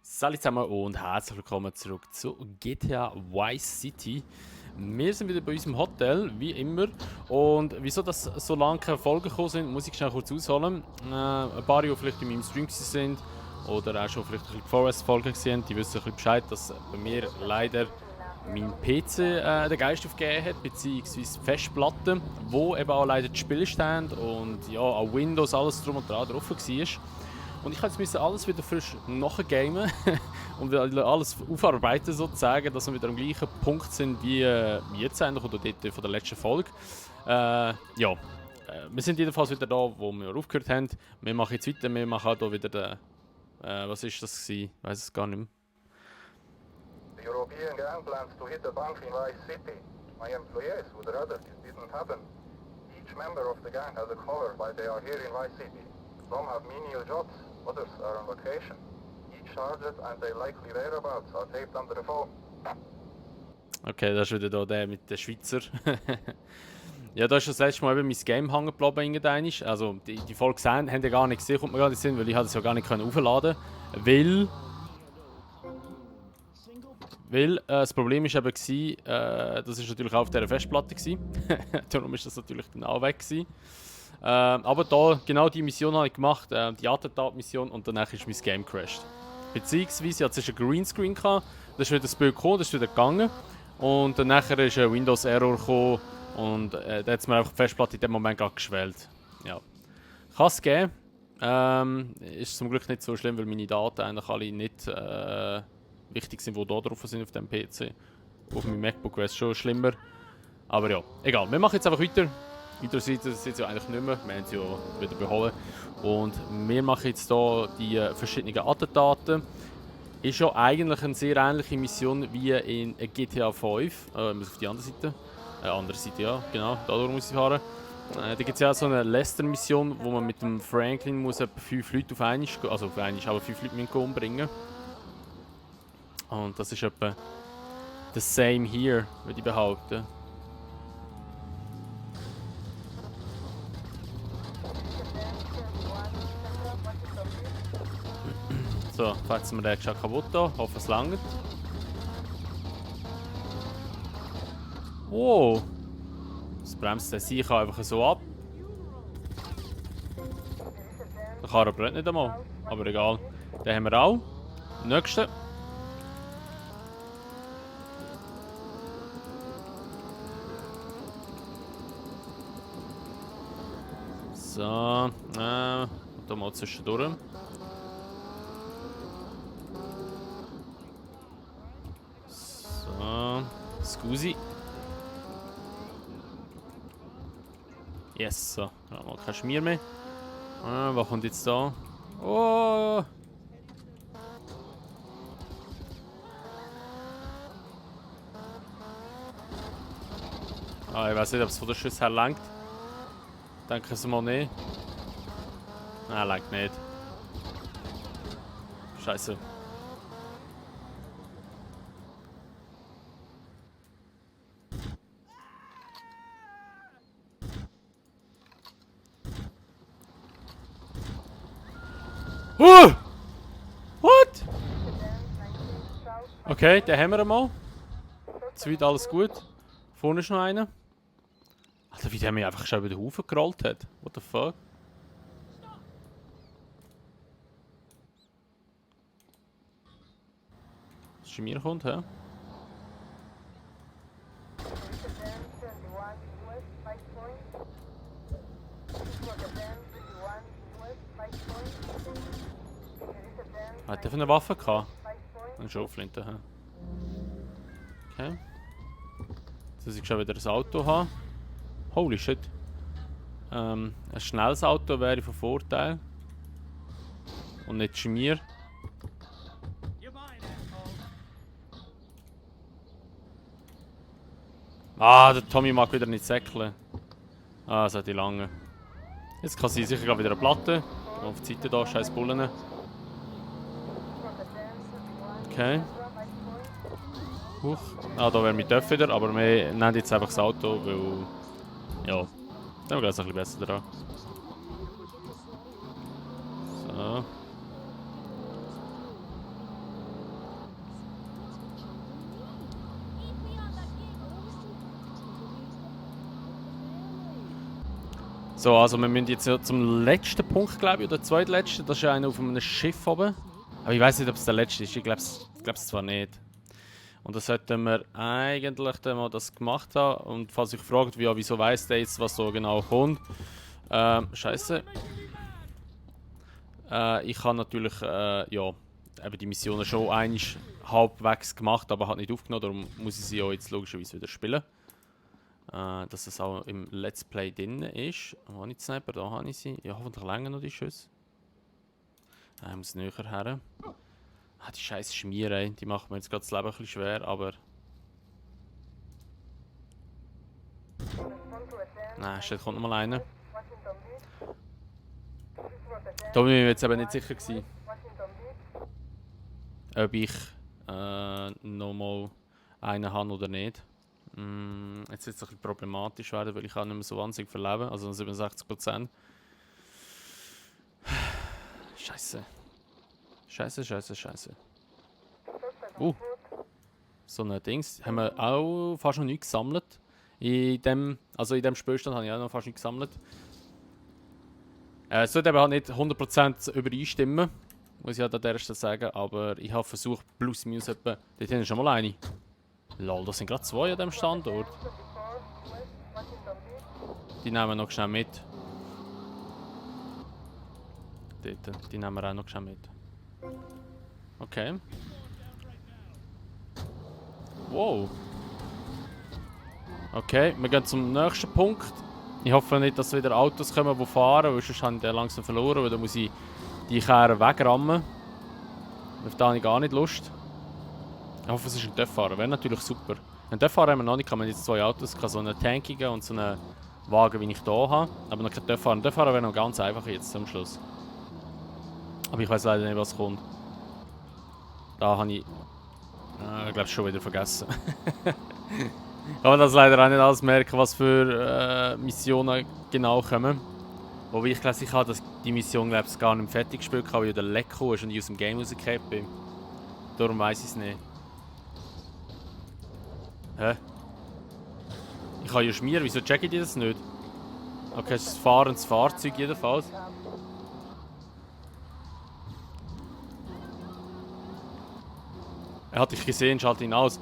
Salut zusammen und herzlich willkommen zurück zu GTA Vice City. Wir sind wieder bei unserem Hotel, wie immer. Und wieso das so lange keine Folgen gekommen sind, muss ich schnell kurz ausholen. Ein paar, die vielleicht in meinem Stream sind oder auch schon vielleicht ein bisschen Forest-Folgen gesehen, die wissen ein bisschen Bescheid, dass bei mir leider mein PC den Geist aufgegeben hat, beziehungsweise die Festplatte, wo eben auch leider die Spielstand und ja, auch Windows, alles drum und dran drauf war. Und ich musste alles wieder frisch nachgamen und alles aufarbeiten sozusagen, dass wir wieder am gleichen Punkt sind wie jetzt eigentlich oder dort von der letzten Folge. Wir sind jedenfalls wieder da, wo wir aufgehört haben. Wir machen jetzt weiter, wir machen auch hier wieder den... was ist das gewesen? Ich weiß es gar nicht mehr. The European gang plans to hit a bank in Vice City. My employees would rather this didn't happen. Each member of the gang has a cover while they are here in Vice City. Some have menial jobs, others are on vacation. Each target and their likely whereabouts are taped under the phone. Okay, das ist wieder da der mit den Schweizer. Ja, da ist das letzte Mal eben mein Game hängen geblieben. Also, die Folge gesehen, haben ja gar nicht gesehen, kommt mir gar nicht Sinn, weil ich es ja gar nicht aufladen konnte. Weil das Problem war eben, das war natürlich auch auf dieser Festplatte. Darum war das natürlich dann auch weg. Aber da, genau die Mission habe ich gemacht, die Attentat-Mission, und danach ist mein Game crashed. Beziehungsweise, ich hatte einen Greenscreen, das ist wieder das Bild gekommen, das ist wieder gegangen. Und dann ist ein Windows-Error gekommen und da hat es mir einfach die Festplatte in dem Moment gerade geschwellt. Ja. Kann es geben. Ist zum Glück nicht so schlimm, weil meine Daten eigentlich alle nicht wichtig sind, die da drauf sind auf dem PC. Auf meinem MacBook wäre es schon schlimmer. Aber ja, egal. Wir machen jetzt einfach weiter. Weiter sind es ja eigentlich nicht mehr. Wir haben es ja wieder beholen. Und wir machen jetzt hier die verschiedenen Attentaten. Ist ja eigentlich eine sehr ähnliche Mission wie in GTA 5. Ich muss auf die andere Seite. Andere Seite, ja, genau. Da muss ich fahren. Da gibt es ja auch so eine Lester-Mission, wo man mit dem Franklin muss etwa 5 Leute auf einmal, also auf einmal, aber 5 Leute umbringen. Und das ist etwa the same here, würde ich behaupten. So, fetzen wir den schon kaputt hier. Hoffe es langt. Wow! Das bremst der sicher einfach so ab. Der Karre brennt nicht einmal. Aber egal. Den haben wir auch. Nächste. So, da mal zwischendurch. So, Scusi. Yes, so. Ja, mal kein Schmier mehr. Was kommt jetzt da? Oh! Ich weiß nicht, ob es von der Schuss her langt. Denke es mal nicht. Nein, langt nicht. Scheiße. What? Okay, den haben wir einmal. Soweit alles gut. Vorne ist noch einer. Alter, wie der mich einfach schon über den Haufen gerollt hat. What the fuck? Was zu mir kommt, hä? Hat der für eine Waffe gehabt? Eine Schrotflinte, hä? Okay. Jetzt muss ich schon wieder ein Auto haben. Holy shit. Ein schnelles Auto wäre von Vorteil. Und nicht Schmier. Ah, der Tommy mag wieder nicht säckeln. Ah, das hat die lange. Jetzt kann sie sicher wieder eine Platte. Auf die Seite da, scheiß Bullen. Okay. Huch. Ah, da wäre mein Töpf wieder, aber wir nehmen jetzt einfach das Auto, weil... Ja, dann geht es ein bisschen besser dran. So. So, also wir müssen jetzt ja zum letzten Punkt, glaube ich, oder zweitletzten. Das ist einer auf einem Schiff oben. Aber ich weiß nicht, ob es der letzte ist. Ich glaube es zwar nicht. Und da sollten wir eigentlich dann mal das gemacht haben. Und falls ich fragt, wieso weiss der jetzt, was so genau kommt. Scheiße. Ich habe natürlich, ja, eben die Missionen schon einmal halbwegs gemacht, aber hat nicht aufgenommen. Darum muss ich sie ja jetzt logischerweise wieder spielen. Dass es auch im Let's Play drin ist. Wo habe ich die Sniper? Da habe ich sie. Ja, hoffentlich länger noch die Schüsse. Ich muss näher her. Die scheiß Schmiere, die machen mir jetzt gerade das Leben ein bisschen schwer, aber... Nein, da kommt noch mal einer. Da bin ich mir jetzt eben nicht sicher gewesen, ob ich nochmal einen habe oder nicht. Jetzt wird es ein bisschen problematisch werden, weil ich auch nicht mehr so wahnsinnig verleben, also 67%. Scheiße. Scheiße. So ein Dings. Haben wir auch fast noch nichts gesammelt. In dem Spielstand habe ich auch noch fast nichts gesammelt. Es sollte eben halt nicht 100% übereinstimmen, muss ich halt an der Stelle sagen, aber ich habe versucht, plus minus etwa. Dort hinten ist schon mal eine. Lol, das sind gerade 2 an diesem Standort. Die nehmen wir noch schnell mit. Dort, die nehmen wir auch noch schnell mit. Okay. Wow. Okay, wir gehen zum nächsten Punkt. Ich hoffe nicht, dass wieder Autos kommen, die fahren, weil sonst habe ich den langsam verloren, weil dann muss ich die Kerne wegrammen. Auf da habe ich gar nicht Lust. Ich hoffe, es ist ein Töpffahrer, wäre natürlich super. Ein Töpffahrer haben wir noch nicht, kann man jetzt 2 Autos, kann so einen tankigen und so einen Wagen, wie ich hier habe. Aber noch kein Töpffahrer. Ein Töpffahrer wäre noch ganz einfach jetzt zum Schluss. Aber ich weiß leider nicht, was kommt. Da habe ich... ich glaube schon wieder vergessen. Ich kann das leider auch nicht alles merken, was für Missionen genau kommen. Wobei ich glaube, ich habe die Mission gar nicht fertig gespielt, weil ja der Leck ist und ich aus dem Game rausgekehrt bin. Darum weiss ich es nicht. Hä? Ich kann ja schmieren, wieso checke ich das nicht? Okay, es ist ein fahrendes Fahrzeug jedenfalls. Er hat dich gesehen, schalte ihn aus.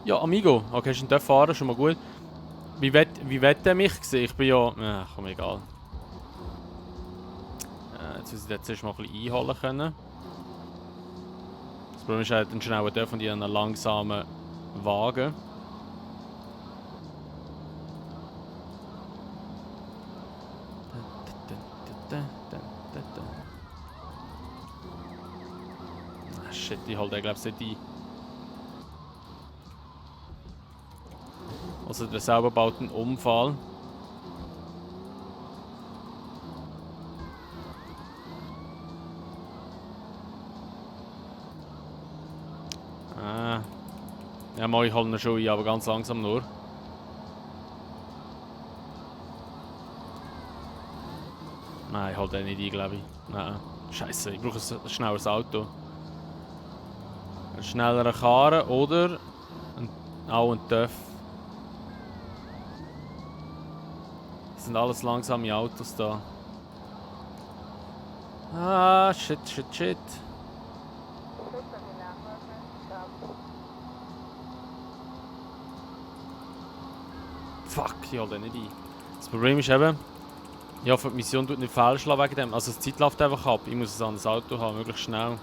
Ja, Amigo. Okay, ist ein Töpffahrer, schon mal gut. Wie wird der mich sehen? Ich bin ja... komm, egal. Jetzt muss ich den zuerst mal ein bisschen einholen können. Das Problem ist, er hat einen schnellen Töpf und ich einen langsamen Wagen. Shit, ich hole den glaube ich nicht ein. Also der selber baut einen Unfall. Ja, mal ich hole ihn schon ein, aber ganz langsam nur. Nein, ich hole den nicht ein, glaube ich. Nein. Scheiße, ich brauche ein schnelleres Auto. Ein schnellerer Karren oder auch ein Töff. Das sind alles langsame Autos da. Ah, shit. Fuck, ich hol den nicht ein. Das Problem ist eben, ich hoffe, die Mission tut nicht falsch wegen dem. Also die Zeit läuft einfach ab. Ich muss ein anderes Auto haben, möglichst schnell.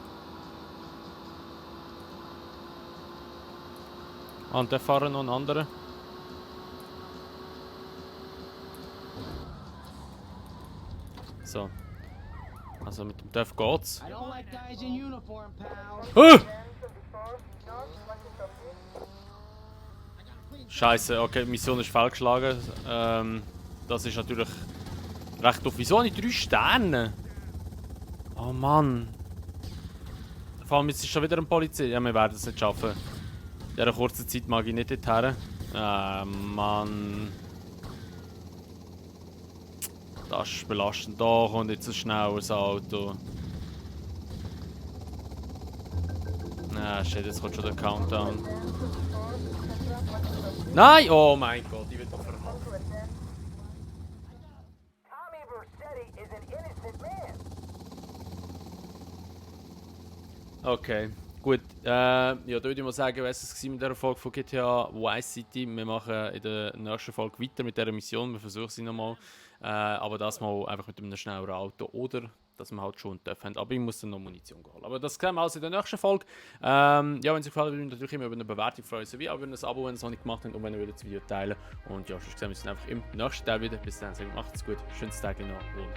Und der fahren noch einen anderen. So. Also mit dem TÜV geht's. Scheiße, okay, die Mission ist fehlgeschlagen. Das ist natürlich recht doof. Wieso habe ich 3 Sterne? Oh Mann. Vor allem jetzt ist schon wieder ein Polizei. Ja, wir werden es nicht schaffen. In dieser kurzen Zeit mag ich nicht dorthin. Mann. Das ist belastend. Da kommt jetzt ein schnelleres Auto. Shit, jetzt kommt schon der Countdown. Nein! Oh mein Gott, ich will doch verhauen. Okay, gut. Ja, da würde ich mal sagen, was es war mit dieser Folge von GTA Vice City. Wir machen in der nächsten Folge weiter mit dieser Mission. Wir versuchen sie nochmal. Aber das mal einfach mit einem schnelleren Auto oder dass wir halt schon dürfen. Aber ich muss dann noch Munition holen. Aber das sehen wir alles in der nächsten Folge. Ja, wenn es euch gefallen hat, würde ich natürlich immer über eine Bewertung freuen. Sowie auch über ein Abo, wenn ihr es noch nicht gemacht habt und wenn ihr das Video teilen. Und ja, sonst sehen wir uns dann einfach im nächsten Teil wieder. Bis dann, macht's gut. Schönes Tag noch. Und